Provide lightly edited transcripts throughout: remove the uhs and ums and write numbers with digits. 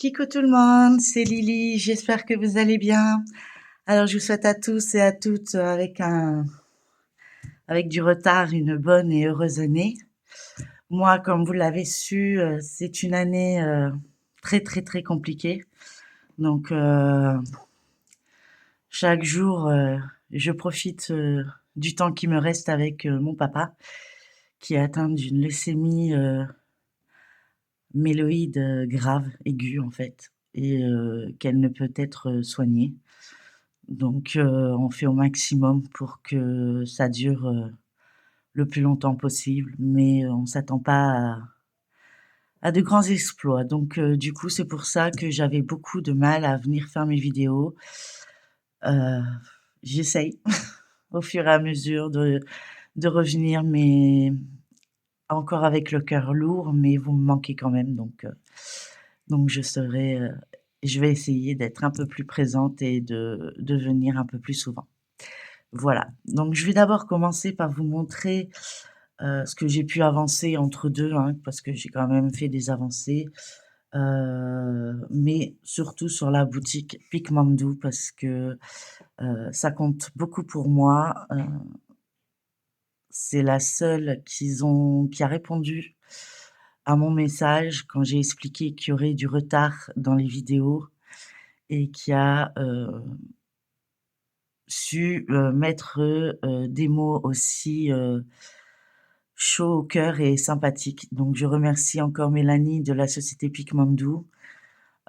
Kikou tout le monde, c'est Lily, j'espère que vous allez bien. Alors je vous souhaite à tous et à toutes avec du retard une bonne et heureuse année. Moi, comme vous l'avez su, c'est une année très très très compliquée. Donc chaque jour, je profite du temps qui me reste avec mon papa qui est atteint d'une leucémie méloïde grave, aiguë en fait, et qu'elle ne peut être soignée. Donc on fait au maximum pour que ça dure, le plus longtemps possible, mais on s'attend pas à de grands exploits. Donc du coup, c'est pour ça que j'avais beaucoup de mal à venir faire mes vidéos. Heu, J'essaye au fur et à mesure de revenir, mais encore avec le cœur lourd, mais vous me manquez quand même, donc je vais essayer d'être un peu plus présente et de venir un peu plus souvent. Voilà, donc je vais d'abord commencer par vous montrer, ce que j'ai pu avancer entre 2, hein, parce que j'ai quand même fait des avancées, mais surtout sur la boutique Pikmandou parce que, ça compte beaucoup pour moi. C'est la seule qui a répondu à mon message quand j'ai expliqué qu'il y aurait du retard dans les vidéos et qui a, su, mettre, des mots aussi, chauds au cœur et sympathiques. Donc je remercie encore Mélanie de la société Pikmandou,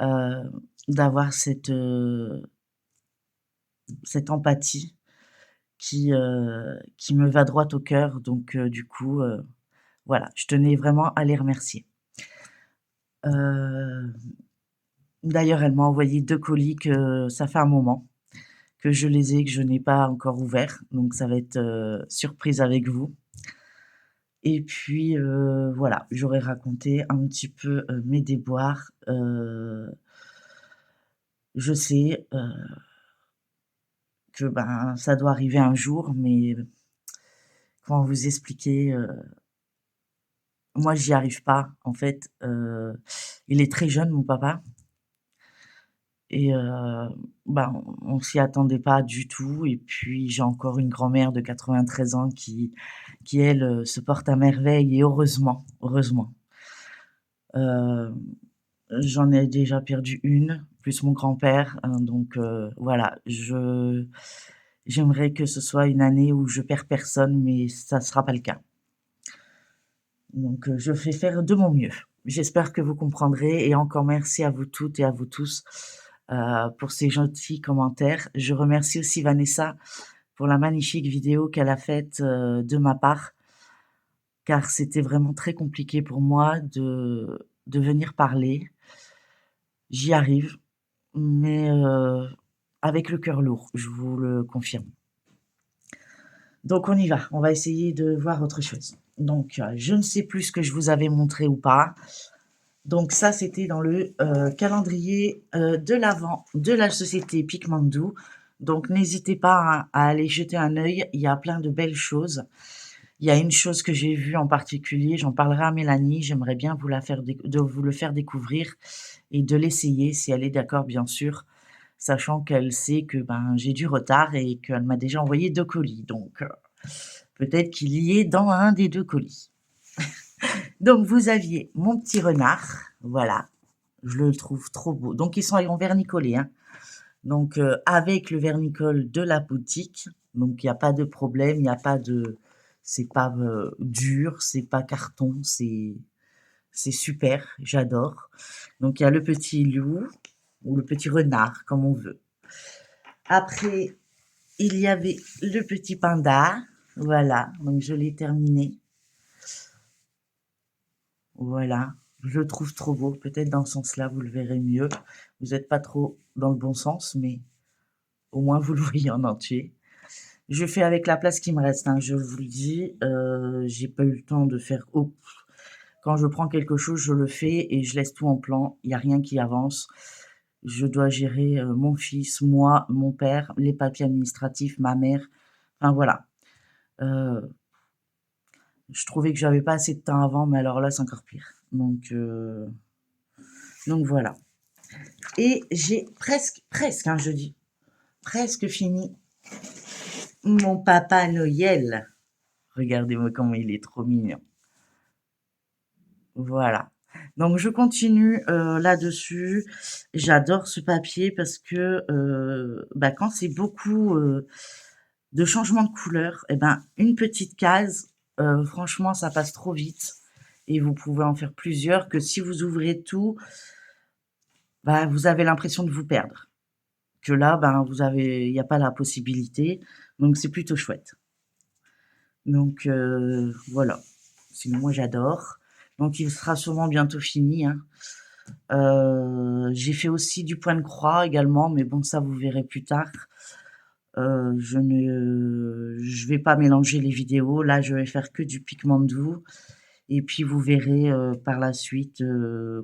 heu, d'avoir cette empathie qui me va droit au cœur. Donc du coup, voilà, je tenais vraiment à les remercier. Heu, D'ailleurs, elle m'a envoyé 2 colis que ça fait un moment que je les ai, que je n'ai pas encore ouverts, donc ça va être, surprise avec vous. Et puis, voilà, j'aurais raconté un petit peu, mes déboires. Je sais, que, ben, ça doit arriver un jour, mais comment vous expliquer? Moi, j'y arrive pas, en fait. Il est très jeune, mon papa, et ben, on s'y attendait pas du tout. Et puis, j'ai encore une grand-mère de 93 ans qui elle, se porte à merveille, et heureusement, heureusement. Heu J'en ai déjà perdu une, plus mon grand-père, donc voilà, j'aimerais que ce soit une année où je perds personne, mais ça sera pas le cas. Donc je vais faire de mon mieux. J'espère que vous comprendrez, et encore merci à vous toutes et à vous tous, pour ces gentils commentaires. Je remercie aussi Vanessa pour la magnifique vidéo qu'elle a faite, de ma part, car c'était vraiment très compliqué pour moi de venir parler. J'y arrive, mais avec le cœur lourd, je vous le confirme. Donc on y va, on va essayer de voir autre chose. Donc je ne sais plus ce que je vous avais montré ou pas. Donc ça, c'était dans le, calendrier, de l'avent de la société Pikmandou. Donc n'hésitez pas à aller jeter un œil, il y a plein de belles choses. Il y a une chose que j'ai vue en particulier, j'en parlerai à Mélanie, j'aimerais bien de vous le faire découvrir et de l'essayer si elle est d'accord, bien sûr, sachant qu'elle sait que, ben, j'ai du retard et qu'elle m'a déjà envoyé 2 colis, donc peut-être qu'il y est dans un des 2 colis. Donc vous aviez mon petit renard, voilà, je le trouve trop beau. Donc ils sont en vernicolé, hein, donc avec le vernicole de la boutique, donc il y a pas de problème, il y a pas de c'est pas, dur, c'est pas carton, c'est super, j'adore. Donc il y a le petit loup ou le petit renard, comme on veut. Après, il y avait le petit panda, voilà, donc je l'ai terminé. Voilà, je le trouve trop beau. Peut-être dans ce sens-là, vous le verrez mieux. Vous n'êtes pas trop dans le bon sens, mais au moins vous le voyez en entier. Je fais avec la place qui me reste, hein, je vous le dis. J'ai pas eu le temps de faire. Oh, quand je prends quelque chose, je le fais et je laisse tout en plan. Il n'y a rien qui avance. Je dois gérer mon fils, moi, mon père, les papiers administratifs, ma mère. Enfin voilà. Euh, je trouvais que j'avais pas assez de temps avant, mais alors là, c'est encore pire. Donc voilà. Et j'ai presque, hein, je dis, presque fini mon Papa Noël. Regardez-moi comment il est trop mignon. Voilà. Donc je continue là-dessus. J'adore ce papier parce que bah, quand c'est beaucoup de changements de couleur, et ben une petite case, franchement, ça passe trop vite. Et vous pouvez en faire plusieurs que si vous ouvrez tout, bah, vous avez l'impression de vous perdre. Que là, ben, il n'y a pas la possibilité. Donc c'est plutôt chouette. Donc voilà. Sinon, moi, j'adore. Donc il sera sûrement bientôt fini, hein. J'ai fait aussi du point de croix également, mais bon, ça, vous verrez plus tard. Je vais pas mélanger les vidéos. Là, je vais faire que du pigment doux. Et puis, vous verrez par la suite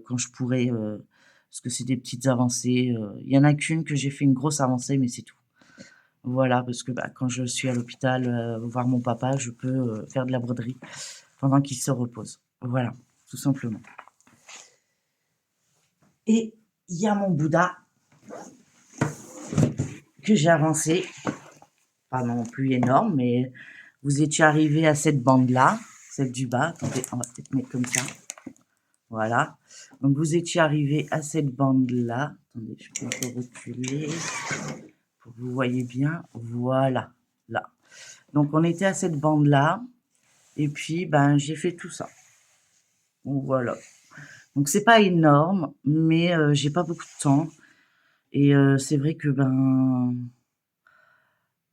quand je pourrai, parce que c'est des petites avancées. Il y en a qu'une que j'ai fait une grosse avancée, mais c'est tout. Voilà, parce que bah, quand je suis à l'hôpital voir mon papa, je peux faire de la broderie pendant qu'il se repose. Voilà, tout simplement. Et il y a mon Bouddha que j'ai avancé, pas non plus énorme, mais vous étiez arrivé à cette bande-là, celle du bas. Attendez, on va peut-être mettre comme ça. Voilà. Donc vous étiez arrivé à cette bande-là. Attendez, je peux un peu reculer pour que vous voyez bien. Voilà, là. Donc on était à cette bande-là. Et puis, ben, j'ai fait tout ça. Donc voilà. Donc c'est pas énorme, mais j'ai pas beaucoup de temps. Et c'est vrai que ben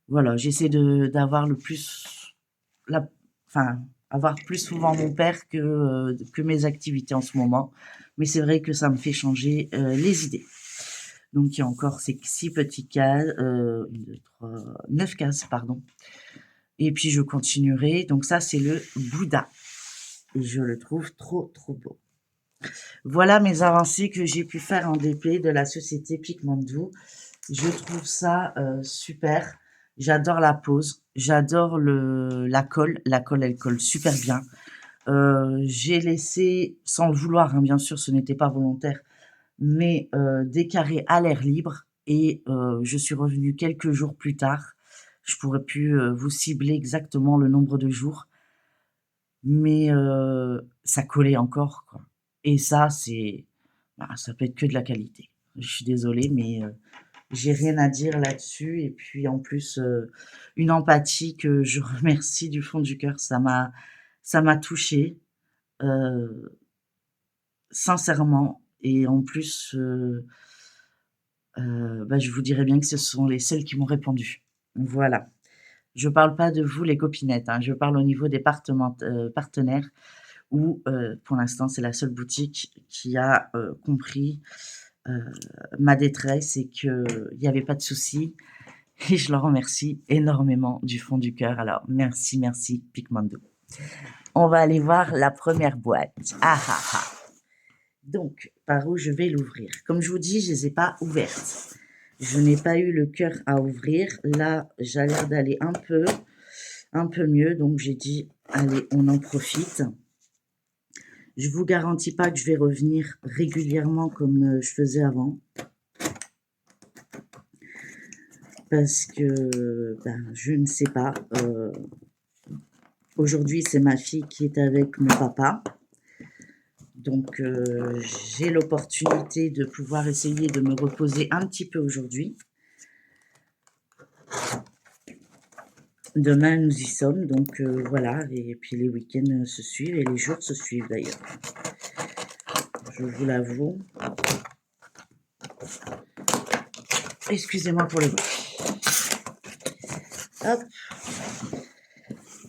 voilà, j'essaie d'avoir le plus enfin avoir plus souvent mon père que mes activités en ce moment. Mais c'est vrai que ça me fait changer les idées. Donc il y a encore ces 6 petits cases, 1, 2, 3, 9 cases, pardon. Et puis je continuerai. Donc ça, c'est le Bouddha. Et je le trouve trop, trop beau. Voilà mes avancées que j'ai pu faire en DP de la société Pigmandou. Je trouve ça super. J'adore la pose. J'adore la colle. La colle, elle colle super bien. J'ai laissé, sans le vouloir, hein, bien sûr, ce n'était pas volontaire, mais des carrés à l'air libre. Et je suis revenue quelques jours plus tard. Je pourrais plus vous cibler exactement le nombre de jours, mais ça collait encore, quoi. Et ça, ça peut être que de la qualité. Je suis désolée, mais j'ai rien à dire là-dessus. Et puis en plus, une empathie que je remercie du fond du cœur. Ça m'a touchée, sincèrement. Et en plus, bah, je vous dirais bien que ce sont les seules qui m'ont répondu. Voilà. Je parle pas de vous les copinettes, hein, je parle au niveau des partenaires où, pour l'instant, c'est la seule boutique qui a, compris, heu, ma détresse et qu'il y avait pas de souci et je leur remercie énormément du fond du cœur. Alors merci, merci Pigmando. On va aller voir la première boîte. Ah, ah, ah! Donc, par où je vais l'ouvrir? Comme je vous dis, je les ai pas ouvertes. Je n'ai pas eu le cœur à ouvrir. Là, j'ai l'air d'aller un peu mieux, donc j'ai dit: «Allez, on en profite». Je vous garantis pas que je vais revenir régulièrement comme, je faisais avant. Parce que, ben, je ne sais pas, aujourd'hui, c'est ma fille qui est avec mon papa. Donc j'ai l'opportunité de pouvoir essayer de me reposer un petit peu aujourd'hui. Demain, nous y sommes, donc voilà. Et puis les week-ends se suivent et les jours se suivent d'ailleurs. Je vous l'avoue. Excusez-moi pour le bruit. Hop.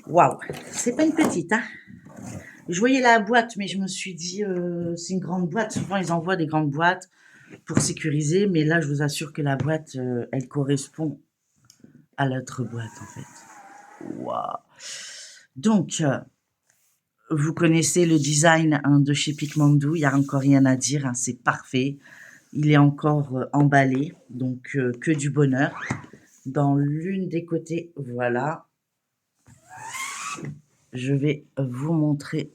Waouh, c'est pas une petite, hein. Je voyais la boîte, mais je me suis dit, c'est une grande boîte. Souvent, ils envoient des grandes boîtes pour sécuriser, mais là, je vous assure que la boîte, elle correspond à l'autre boîte, en fait. Waouh. Donc, vous connaissez le design, hein, de chez Pigmandou, il n'y a encore rien à dire, hein, c'est parfait. Il est encore emballé, donc que du bonheur. Dans l'une des côtés, voilà. Je vais vous montrer.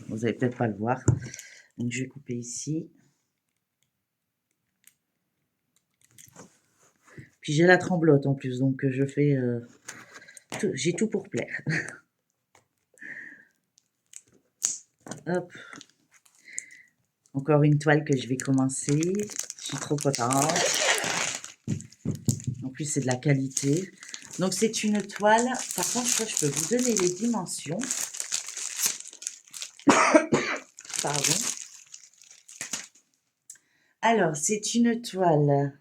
Vous n'allez peut-être pas le voir. Donc, je vais couper ici. Puis j'ai la tremblote en plus, donc je fais j'ai tout pour plaire. Hop, encore une toile que je vais commencer. Je suis trop contente. En plus, c'est de la qualité. Donc, c'est une toile. Par contre, je crois que je peux vous donner les dimensions. Pardon. Alors, c'est une toile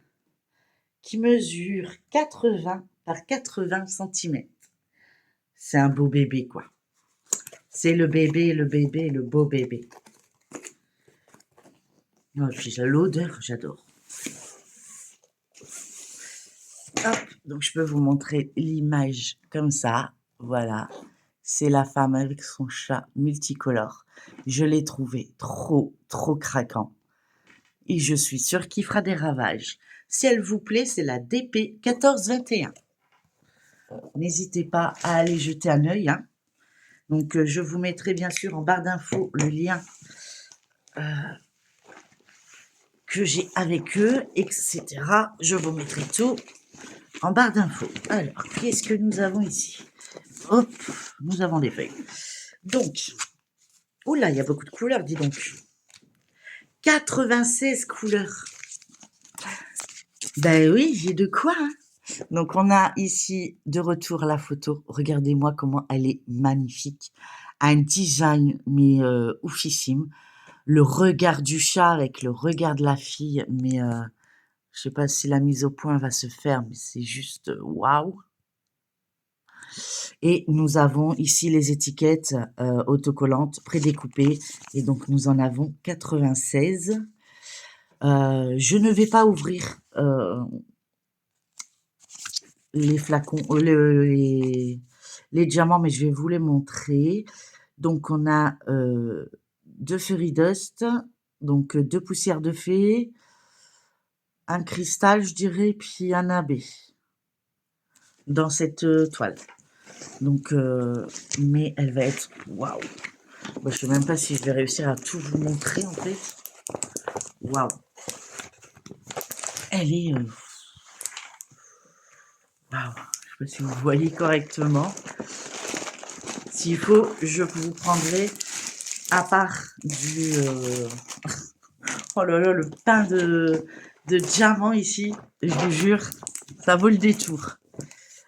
qui mesure 80 par 80 cm. C'est un beau bébé, quoi. C'est le bébé, le beau bébé. Oh, puis l'odeur, j'adore. Hop, donc je peux vous montrer l'image comme ça. Voilà, c'est la femme avec son chat multicolore. Je l'ai trouvé trop, trop craquant. Et je suis sûre qu'il fera des ravages. Si elle vous plaît, c'est la DP 1421. N'hésitez pas à aller jeter un œil. Hein. Donc, je vous mettrai bien sûr en barre d'infos le lien que j'ai avec eux, etc. Je vous mettrai tout en barre d'infos. Alors, qu'est-ce que nous avons ici? Hop, nous avons des feuilles. Donc, oula, il y a beaucoup de couleurs, dis donc. 96 couleurs. Ben oui, j'ai de quoi. Hein. Donc, on a ici de retour la photo. Regardez-moi comment elle est magnifique. Un design, mais oufissime. Le regard du chat avec le regard de la fille, mais je sais pas si la mise au point va se faire, mais c'est juste waouh. Et nous avons ici les étiquettes autocollantes prédécoupées. Et donc, nous en avons 96. Je ne vais pas ouvrir les flacons, les diamants, mais je vais vous les montrer. Donc, on a 2 fairy dust, donc 2 poussières de fée, un cristal, je dirais, puis un abbé dans cette toile. Donc, mais elle va être waouh. Bah, je sais même pas si je vais réussir à tout vous montrer en fait. Waouh. Elle est waouh. Je sais pas si vous voyez correctement. S'il faut, je vous prendrai à part du oh là là, le pain de diamant ici, je vous jure, ça vaut le détour.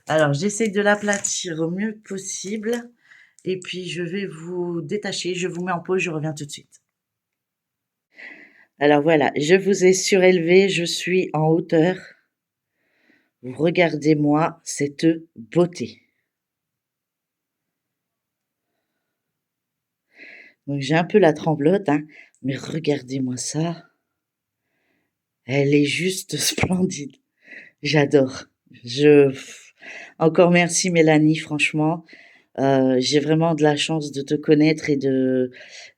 Alors, j'essaie de l'aplatir au mieux possible. Et puis, je vais vous détacher. Je vous mets en pause, je reviens tout de suite. Alors voilà, je vous ai surélevé, je suis en hauteur. Regardez-moi cette beauté. Donc, j'ai un peu la tremblote, hein, mais regardez-moi ça. Elle est juste splendide. J'adore. Encore merci Mélanie, franchement. J'ai vraiment de la chance de te connaître et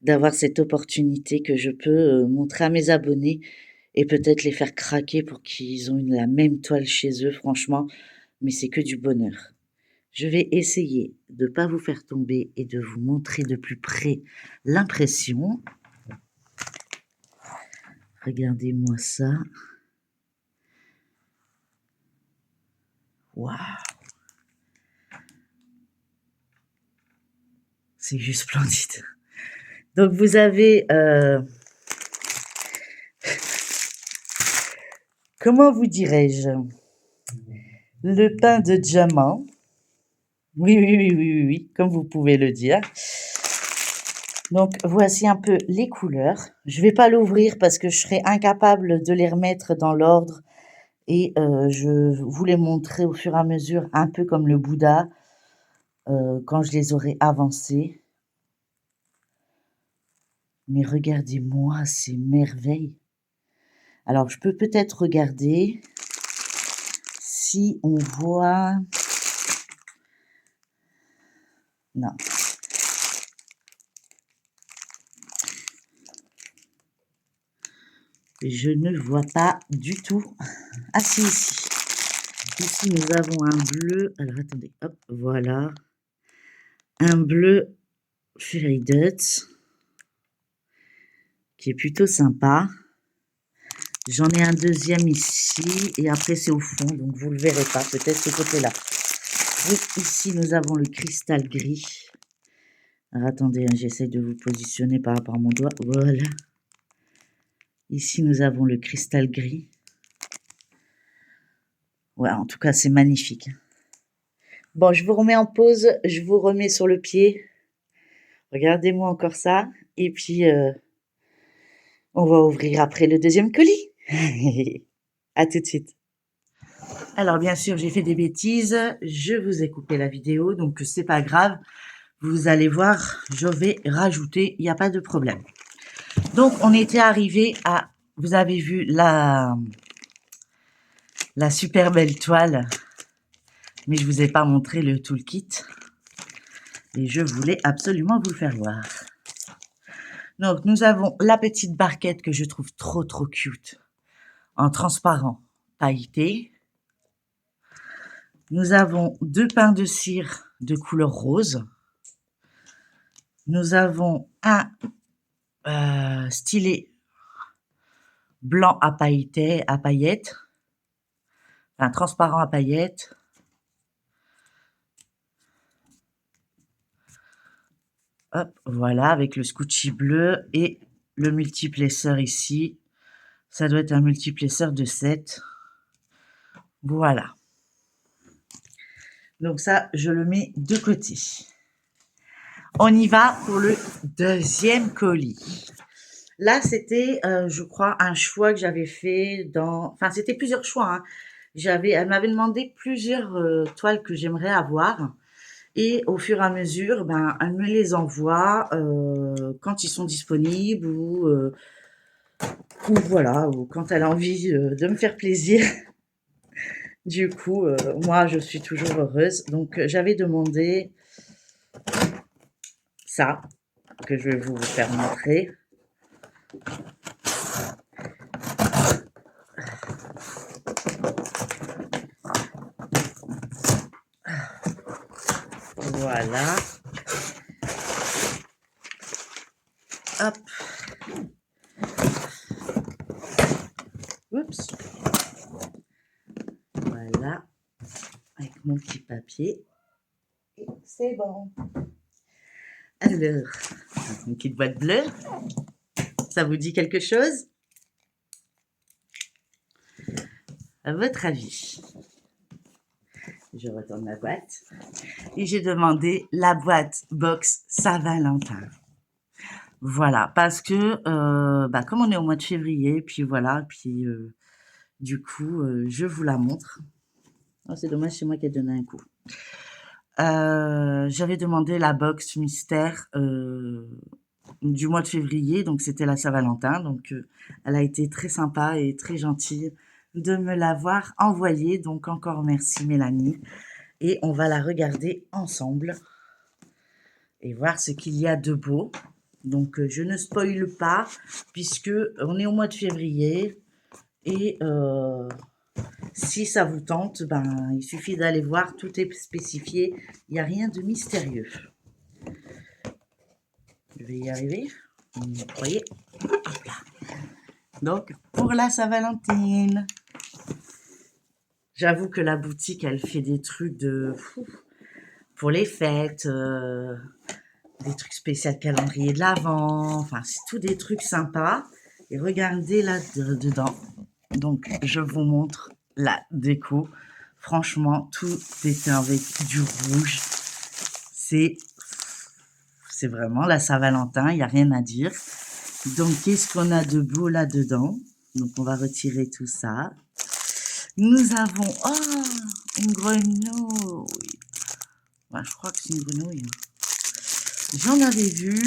d'avoir cette opportunité que je peux montrer à mes abonnés et peut-être les faire craquer pour qu'ils ont la même toile chez eux, franchement. Mais c'est que du bonheur. Je vais essayer de ne pas vous faire tomber et de vous montrer de plus près l'impression. Regardez-moi ça. Waouh! C'est juste splendide. Donc vous avez... comment vous dirais-je? Le pain de diamant. Oui, oui, oui, oui, oui, oui, comme vous pouvez le dire. Donc, voici un peu les couleurs. Je vais pas l'ouvrir parce que je serai incapable de les remettre dans l'ordre et je vous les montrer au fur et à mesure, un peu comme le Bouddha, quand je les aurai avancés. Mais regardez-moi ces merveilles. Alors, je peux peut-être regarder si on voit... Non. Je ne vois pas du tout. Ah si, ici. Ici, nous avons un bleu. Alors, attendez. Hop, voilà. Un bleu Fairy Dust qui est plutôt sympa. J'en ai un deuxième ici et après c'est au fond, donc vous le verrez pas, peut-être ce côté-là. Oui, ici nous avons le cristal gris. Alors attendez, hein, j'essaie de vous positionner par rapport à mon doigt. Voilà. Ici nous avons le cristal gris. Ouais, en tout cas c'est magnifique. Bon, je vous remets en pause, je vous remets sur le pied. Regardez-moi encore ça. Et puis, on va ouvrir après le deuxième colis. À tout de suite. Alors, bien sûr, j'ai fait des bêtises. Je vous ai coupé la vidéo, donc c'est pas grave. Vous allez voir, je vais rajouter, il n'y a pas de problème. Donc, on était arrivé à, vous avez vu la super belle toile, mais je vous ai pas montré le toolkit. Et je voulais absolument vous le faire voir. Donc, nous avons la petite barquette que je trouve trop cute, en transparent pailleté. Nous avons 2 pains de cire de couleur rose. Nous avons un stylet blanc à paillettes, enfin transparent à paillettes. Hop, voilà, avec le scotchy bleu et le multiplesseur ici. Ça doit être un multiplesseur de 7. Voilà. Donc ça, je le mets de côté. On y va pour le deuxième colis. Là, c'était, je crois, un choix que j'avais fait dans... Enfin, c'était plusieurs choix. Hein. Elle m'avait demandé plusieurs toiles que j'aimerais avoir. Et au fur et à mesure, ben, elle me les envoie quand ils sont disponibles ou voilà, ou quand elle a envie de me faire plaisir. Du coup, moi, je suis toujours heureuse. Donc, j'avais demandé ça, que je vais vous faire montrer. Voilà. Hop. Oups. Voilà. Avec mon petit papier. Et c'est bon. Alors, une petite boîte bleue. Ça vous dit quelque chose? À votre avis? Je retourne la boîte. Et j'ai demandé la boîte box Saint-Valentin. Voilà, parce que comme on est au mois de février, puis voilà, puis du coup, je vous la montre. Oh, c'est dommage, c'est moi qui ai donné un coup. J'avais demandé la box mystère du mois de février, donc c'était la Saint-Valentin. Donc, elle a été très sympa et très gentille de me l'avoir envoyée. Donc, encore merci Mélanie. Et on va la regarder ensemble et voir ce qu'il y a de beau. Donc, je ne spoile pas puisque on est au mois de février et si ça vous tente, ben, il suffit d'aller voir, tout est spécifié, il n'y a rien de mystérieux. Je vais y arriver, vous croyez? Hop là. Donc, pour la Saint-Valentin, j'avoue que la boutique, elle fait des trucs de fou pour les fêtes, des trucs spéciaux calendrier de l'Avent, enfin, c'est tout des trucs sympas. Et regardez là-dedans. Donc, je vous montre la déco. Franchement, tout est avec du rouge. C'est vraiment la Saint-Valentin, il n'y a rien à dire. Donc, qu'est-ce qu'on a de beau là-dedans? Donc, on va retirer tout ça. Nous avons... Oh, une grenouille. Ouais, je crois que c'est une grenouille. J'en avais vu.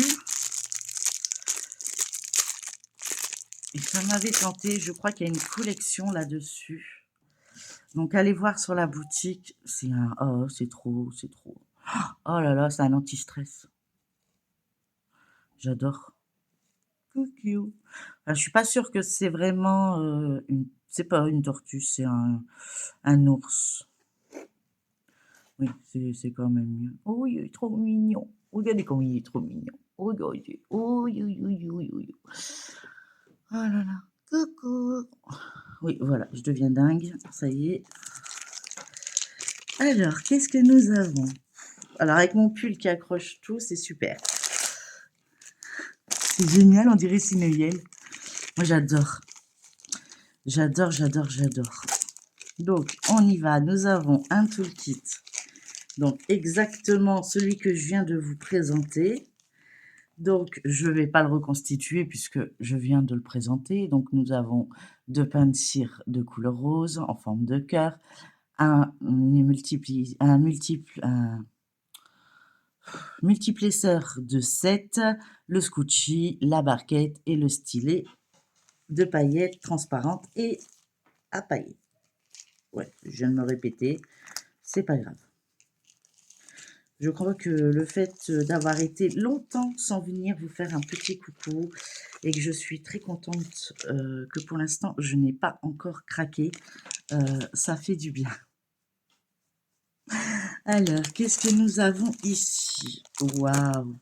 Et ça m'avait tenté. Je crois qu'il y a une collection là-dessus. Donc, allez voir sur la boutique. C'est un... Oh, c'est trop, c'est trop. Oh là là, c'est un anti-stress. J'adore. Coucou. Enfin, je suis pas sûre que c'est vraiment une... C'est pas une tortue, c'est un ours. Oui, c'est quand même mieux. Oh, il est trop mignon. Regardez comme il est trop mignon. Regardez. Oh, oh, oh, oh, oh. Oh là là. Coucou. Oui, voilà, je deviens dingue, ça y est. Alors, qu'est-ce que nous avons? Alors, avec mon pull qui accroche tout, c'est super. C'est génial, on dirait Sineyel. Moi, j'adore. J'adore, j'adore, j'adore. Donc, on y va. Nous avons un toolkit. Donc, exactement celui que je viens de vous présenter. Donc, je ne vais pas le reconstituer puisque je viens de le présenter. Donc, nous avons 2 pains de cire de couleur rose en forme de cœur, un multiplesseur de 7, le scotchy, la barquette et le stylet de paillettes transparentes et à paillettes. Ouais, je viens de me répéter, c'est pas grave. Je crois que le fait d'avoir été longtemps sans venir vous faire un petit coucou et que je suis très contente que pour l'instant je n'ai pas encore craqué, ça fait du bien. Alors, qu'est-ce que nous avons ici? Waouh!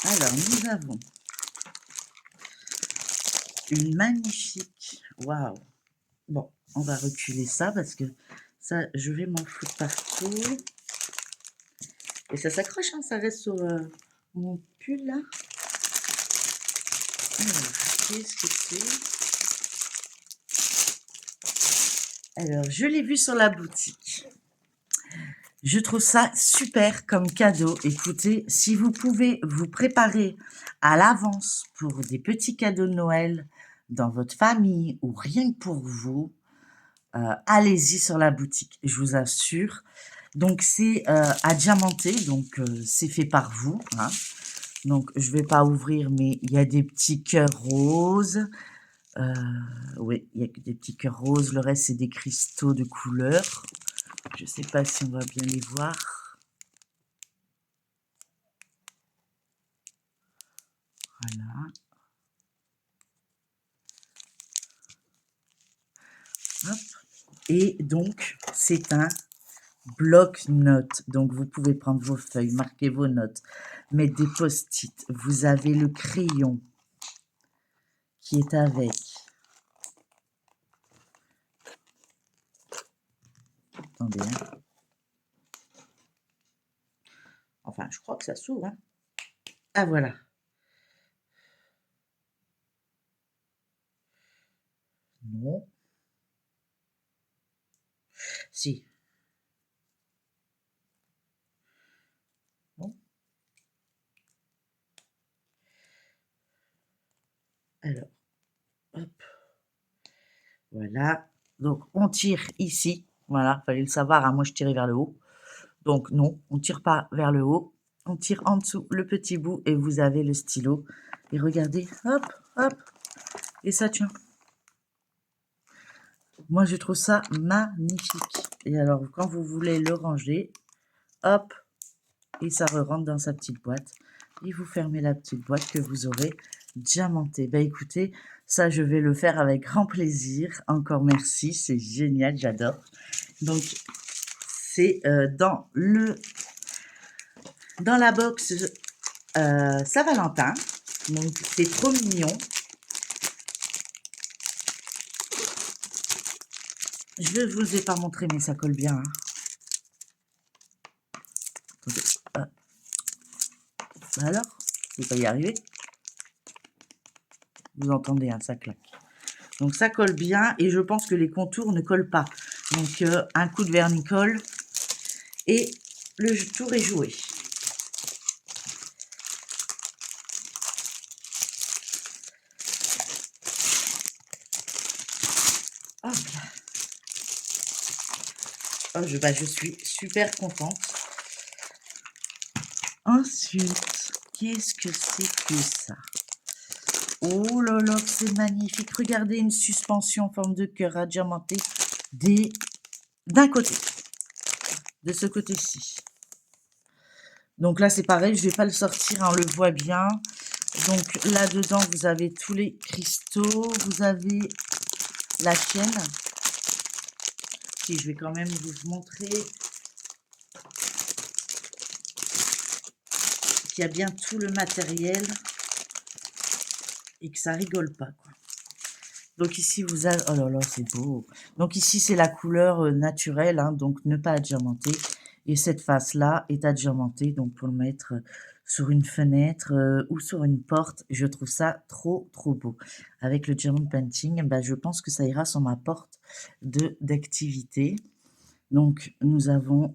Alors, nous avons une magnifique... Waouh! Bon, on va reculer ça parce que ça, je vais m'en foutre partout. Et ça s'accroche, hein, ça reste sur mon pull là. Alors, qu'est-ce que c'est? Alors, je l'ai vu sur la boutique. Je trouve ça super comme cadeau. Écoutez, si vous pouvez vous préparer à l'avance pour des petits cadeaux de Noël dans votre famille ou rien que pour vous, allez-y sur la boutique, je vous assure. Donc, c'est à diamanter, donc c'est fait par vous, hein. Donc, je vais pas ouvrir, mais il y a des petits cœurs roses. Oui, il y a que des petits cœurs roses. Le reste, c'est des cristaux de couleur. Je sais pas si on va bien les voir. Voilà. Hop. Et donc, c'est un bloc-notes. Donc, vous pouvez prendre vos feuilles, marquer vos notes, mettre des post-it. Vous avez le crayon qui est avec. Attendez, hein. Enfin, je crois que ça s'ouvre, hein. Ah, voilà. Non. Si. Non. Alors, hop. Voilà. Donc, on tire ici. Voilà, fallait le savoir, hein, moi je tirais vers le haut. Donc, non, on ne tire pas vers le haut. On tire en dessous le petit bout et vous avez le stylo. Et regardez, hop, hop. Et ça tient. Moi, je trouve ça magnifique. Et alors, quand vous voulez le ranger, hop, et ça rentre dans sa petite boîte. Et vous fermez la petite boîte que vous aurez diamantée. Ben écoutez, ça, je vais le faire avec grand plaisir. Encore merci, c'est génial, j'adore. Donc, c'est dans la box Saint-Valentin. Donc, c'est trop mignon. Je ne vous ai pas montré, mais ça colle bien. Hein. Alors, je vais pas y arriver. Vous entendez, hein, ça claque. Donc, ça colle bien et je pense que les contours ne collent pas. Donc, un coup de vernis-colle et le tour est joué. Hop là. Oh, je suis super contente. Ensuite, qu'est-ce que c'est que ça? Oh là là, c'est magnifique. Regardez, une suspension en forme de cœur à diamanter d'un côté, de ce côté-ci. Donc là, c'est pareil, je ne vais pas le sortir, hein, on le voit bien. Donc là-dedans, vous avez tous les cristaux, vous avez la chaîne. Si, je vais quand même vous montrer qu'il y a bien tout le matériel. et que ça rigole pas, quoi. Donc ici, vous avez... Oh là là, c'est beau. Donc ici, c'est la couleur naturelle, hein, donc ne pas adiamanter. Et cette face-là est adiamantée, donc pour le mettre sur une fenêtre ou sur une porte, je trouve ça trop, trop beau. Avec le diamond painting, ben, je pense que ça ira sur ma porte d'activité. Donc, nous avons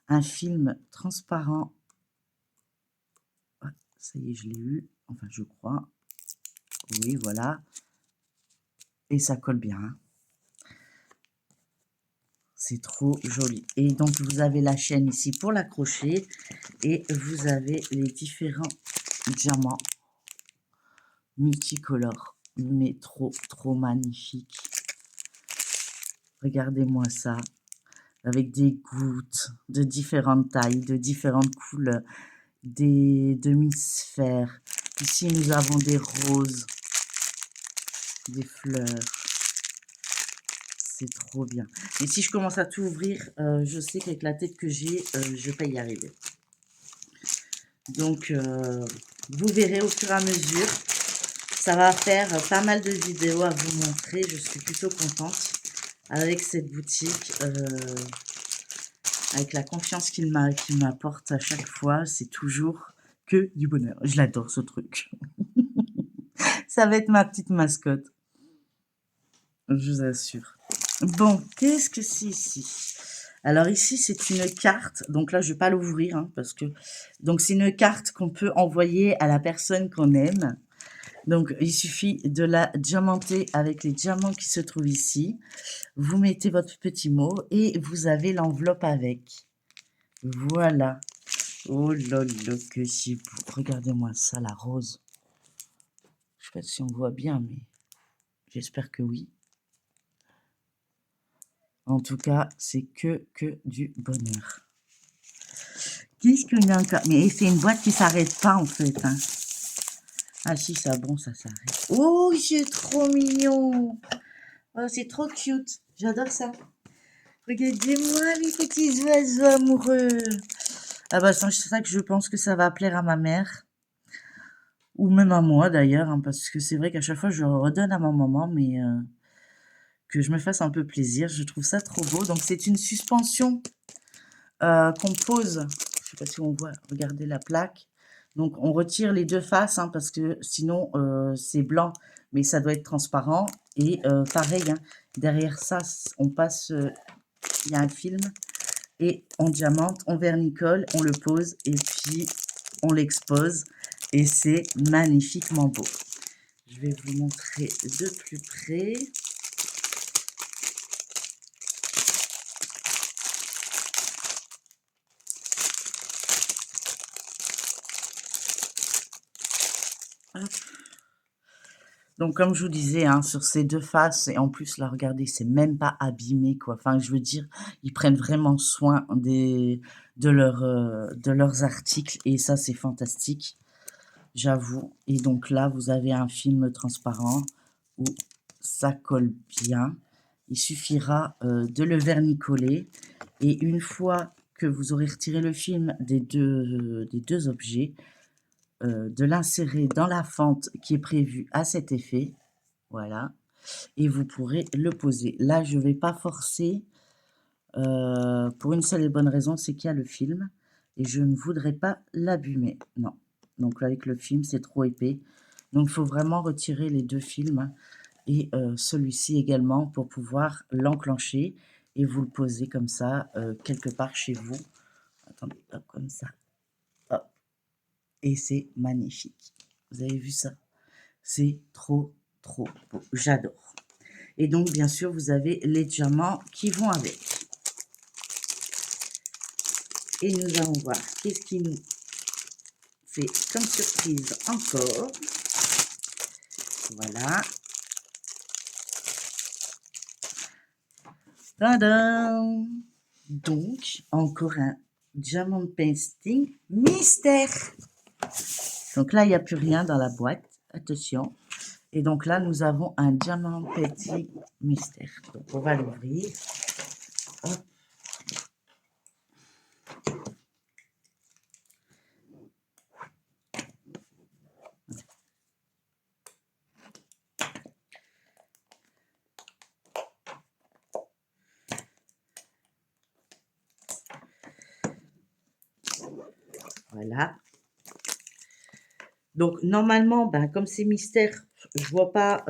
un film transparent. Ah, ça y est, je l'ai eu. Enfin, je crois. Oui, voilà. Et ça colle bien, hein. C'est trop joli. Et donc, vous avez la chaîne ici pour l'accrocher. Et vous avez les différents diamants multicolores. Mais trop, trop magnifiques. Regardez-moi ça. Avec des gouttes de différentes tailles, de différentes couleurs. Des demi-sphères. Ici, nous avons des roses. Des fleurs. C'est trop bien. Et si je commence à tout ouvrir, je sais qu'avec la tête que j'ai, je vais pas y arriver. Donc, vous verrez au fur et à mesure. Ça va faire pas mal de vidéos à vous montrer. Je suis plutôt contente avec cette boutique. Avec la confiance qu'il m'apporte à chaque fois. C'est toujours que du bonheur. Je l'adore, ce truc. Ça va être ma petite mascotte. Je vous assure. Bon, qu'est-ce que c'est ici? Alors ici, c'est une carte. Donc là, je vais pas l'ouvrir, hein, parce que... Donc c'est une carte qu'on peut envoyer à la personne qu'on aime. Donc il suffit de la diamanter avec les diamants qui se trouvent ici. Vous mettez votre petit mot et vous avez l'enveloppe avec. Voilà. Oh là là, que c'est beau. Regardez-moi ça, la rose. Je sais pas si on voit bien, mais j'espère que oui. En tout cas, c'est que du bonheur. Qu'est-ce qu'on a encore? Mais c'est une boîte qui s'arrête pas, en fait, hein. Ah si, ça, bon, ça s'arrête. Oh, c'est trop mignon. Oh, c'est trop cute. J'adore ça. Regardez-moi, mes petits oiseaux amoureux. Ah bah, c'est ça que je pense que ça va plaire à ma mère. Ou même à moi, d'ailleurs, hein, parce que c'est vrai qu'à chaque fois, je redonne à ma maman, mais que je me fasse un peu plaisir. Je trouve ça trop beau. Donc, c'est une suspension qu'on pose. Je sais pas si on voit. Regardez la plaque. Donc, on retire les deux faces, hein, parce que sinon, c'est blanc, mais ça doit être transparent. Et pareil, hein, derrière ça, on passe... il y a un film. Et on diamante, on vernicole, on le pose et puis on l'expose. Et c'est magnifiquement beau. Je vais vous montrer de plus près. Hop. Donc, comme je vous disais, hein, sur ces deux faces, et en plus, là, regardez, c'est même pas abîmé, quoi. Enfin, je veux dire, ils prennent vraiment soin de leurs articles, et ça, c'est fantastique, j'avoue. Et donc là, vous avez un film transparent où ça colle bien. Il suffira de le vernicoler, et une fois que vous aurez retiré le film des deux objets, de l'insérer dans la fente qui est prévue à cet effet. Voilà. Et vous pourrez le poser. Là, je ne vais pas forcer pour une seule et bonne raison, c'est qu'il y a le film. Et je ne voudrais pas l'abîmer. Non. Donc là, avec le film, c'est trop épais. Donc, il faut vraiment retirer les deux films. Et celui-ci également pour pouvoir l'enclencher. Et vous le posez comme ça, quelque part chez vous. Attendez, hop, comme ça. Hop. Et c'est magnifique. Vous avez vu ça? C'est trop, trop beau. J'adore. Et donc, bien sûr, vous avez les diamants qui vont avec. Et nous allons voir qu'est-ce qui nous fait comme surprise encore. Voilà. Tadam! Donc, encore un diamant painting mystère. Donc là, il n'y a plus rien dans la boîte. Attention. Et donc là, nous avons un diamant painting mystère. Donc, on va l'ouvrir. Hop. Voilà. Donc normalement, ben, comme c'est mystère, je vois pas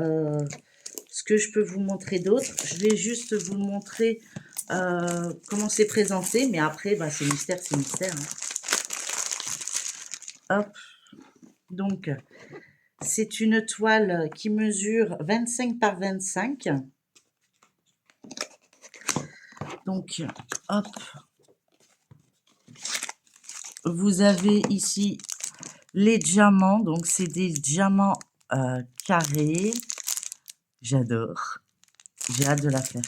ce que je peux vous montrer d'autre. Je vais juste vous montrer comment c'est présenté, mais après, ben, c'est mystère, c'est mystère. Hein. Hop, donc c'est une toile qui mesure 25 par 25. Donc, hop, vous avez ici les diamants. Donc, c'est des diamants carrés. J'adore. J'ai hâte de la faire.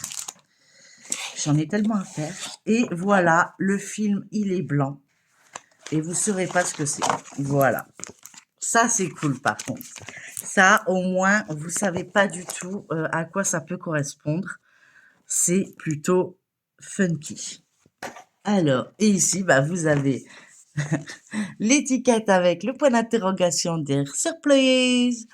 J'en ai tellement à faire. Et voilà, le film, il est blanc. Et vous ne saurez pas ce que c'est. Voilà. Ça, c'est cool, par contre. Ça, au moins, vous ne savez pas du tout à quoi ça peut correspondre. C'est plutôt funky. Alors, et ici, bah, vous avez l'étiquette avec le point d'interrogation der Surprise.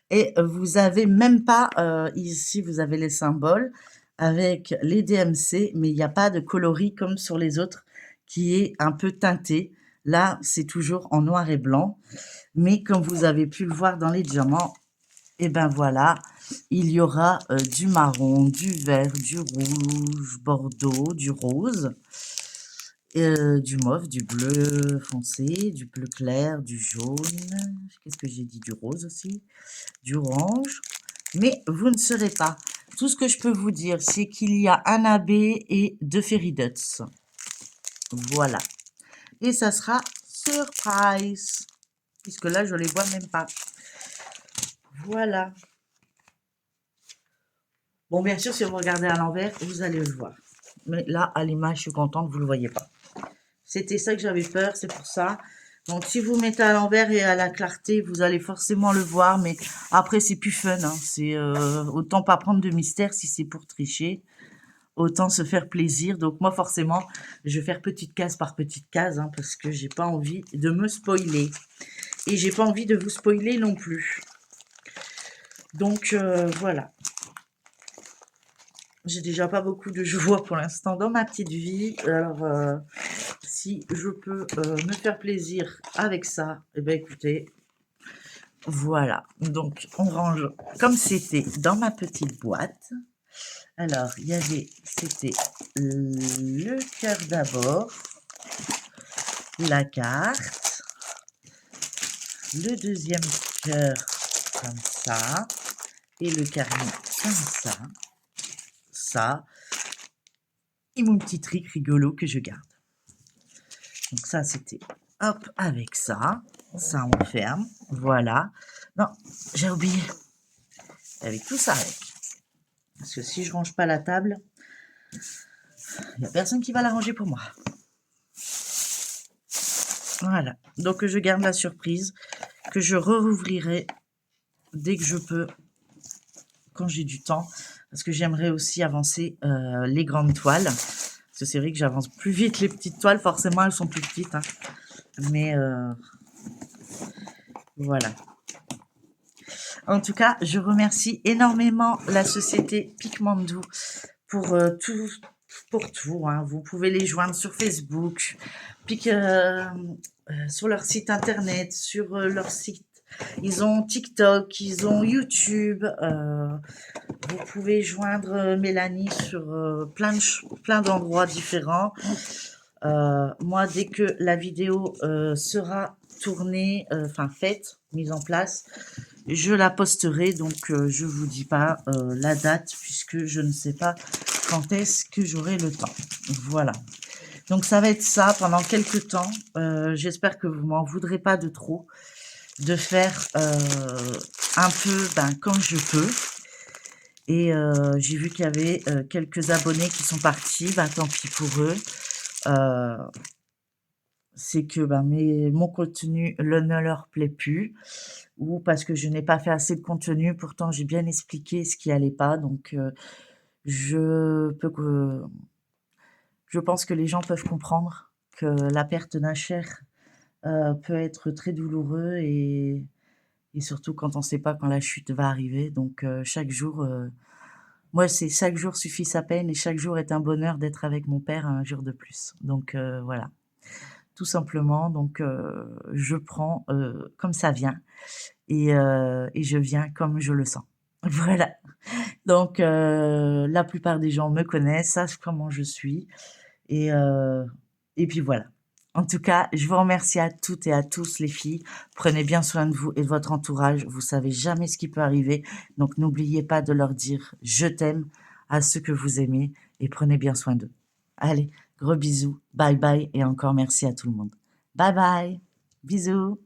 Et vous avez même pas, ici, vous avez les symboles avec les DMC, mais il n'y a pas de coloris comme sur les autres qui est un peu teinté. Là, c'est toujours en noir et blanc. Mais comme vous avez pu le voir dans les diamants, et ben voilà, il y aura du marron, du vert, du rouge, bordeaux, du rose, du mauve, du bleu foncé, du bleu clair, du jaune, qu'est-ce que j'ai dit, du rose aussi, du orange, mais vous ne saurez pas. Tout ce que je peux vous dire, c'est qu'il y a un abbé et 2 fairy dots. Voilà. Et ça sera surprise, puisque là, je les vois même pas. Voilà. Bon, bien sûr, si vous regardez à l'envers, vous allez le voir. Mais là, à l'image, je suis contente, vous ne le voyez pas. C'était ça que j'avais peur, c'est pour ça. Donc, si vous mettez à l'envers et à la clarté, vous allez forcément le voir. Mais après, c'est plus fun. Hein. C'est autant pas prendre de mystère si c'est pour tricher. Autant se faire plaisir. Donc, moi, forcément, je vais faire petite case par petite case. Hein, parce que j'ai pas envie de me spoiler. Et j'ai pas envie de vous spoiler non plus. Donc, voilà. J'ai déjà pas beaucoup de joie pour l'instant dans ma petite vie. Alors, si je peux me faire plaisir avec ça, eh bien écoutez, voilà. Donc, on range comme c'était dans ma petite boîte. Alors, il y avait, c'était le cœur d'abord, la carte, le deuxième cœur comme ça, et le carnet comme ça, et mon petit trick rigolo que je garde. Donc ça, c'était hop avec ça. Ça, on ferme. Voilà. Non, j'ai oublié. Avec tout ça avec. Parce que si je range pas la table, il n'y a personne qui va la ranger pour moi. Voilà. Donc je garde la surprise que je rouvrirai dès que je peux, quand j'ai du temps. Parce que j'aimerais aussi avancer les grandes toiles. Parce que c'est vrai que j'avance plus vite les petites toiles. Forcément, elles sont plus petites. Hein. Mais voilà. En tout cas, je remercie énormément la société Picmandou pour tout. Pour tout, hein. Vous pouvez les joindre sur Facebook, sur leur site internet, sur leur site. Ils ont TikTok, ils ont YouTube. Vous pouvez joindre Mélanie sur plein d'endroits différents. Moi, dès que la vidéo sera tournée, faite, mise en place, je la posterai. Donc, je vous dis pas la date puisque je ne sais pas quand est-ce que j'aurai le temps. Voilà. Donc, ça va être ça pendant quelques temps. J'espère que vous m'en voudrez pas de trop, de faire un peu quand je peux. Et j'ai vu qu'il y avait quelques abonnés qui sont partis. Tant pis pour eux. C'est que mon contenu ne leur plaît plus, ou parce que je n'ai pas fait assez de contenu. Pourtant, j'ai bien expliqué ce qui allait pas. Donc, je pense que les gens peuvent comprendre que la perte d'un cher peut être très douloureux et surtout quand on ne sait pas quand la chute va arriver. Donc, chaque jour, moi, c'est chaque jour suffit sa peine et chaque jour est un bonheur d'être avec mon père un jour de plus. Donc, voilà. tout simplement. Donc je prends, comme ça vient et je viens comme je le sens. Voilà. Donc la plupart des gens me connaissent, savent comment je suis et heu et puis voilà. En tout cas, je vous remercie à toutes et à tous les filles. Prenez bien soin de vous et de votre entourage. Vous savez jamais ce qui peut arriver, donc n'oubliez pas de leur dire: «Je t'aime» à ceux que vous aimez et prenez bien soin d'eux. Allez, gros bisous, bye bye et encore merci à tout le monde. Bye bye, bisous.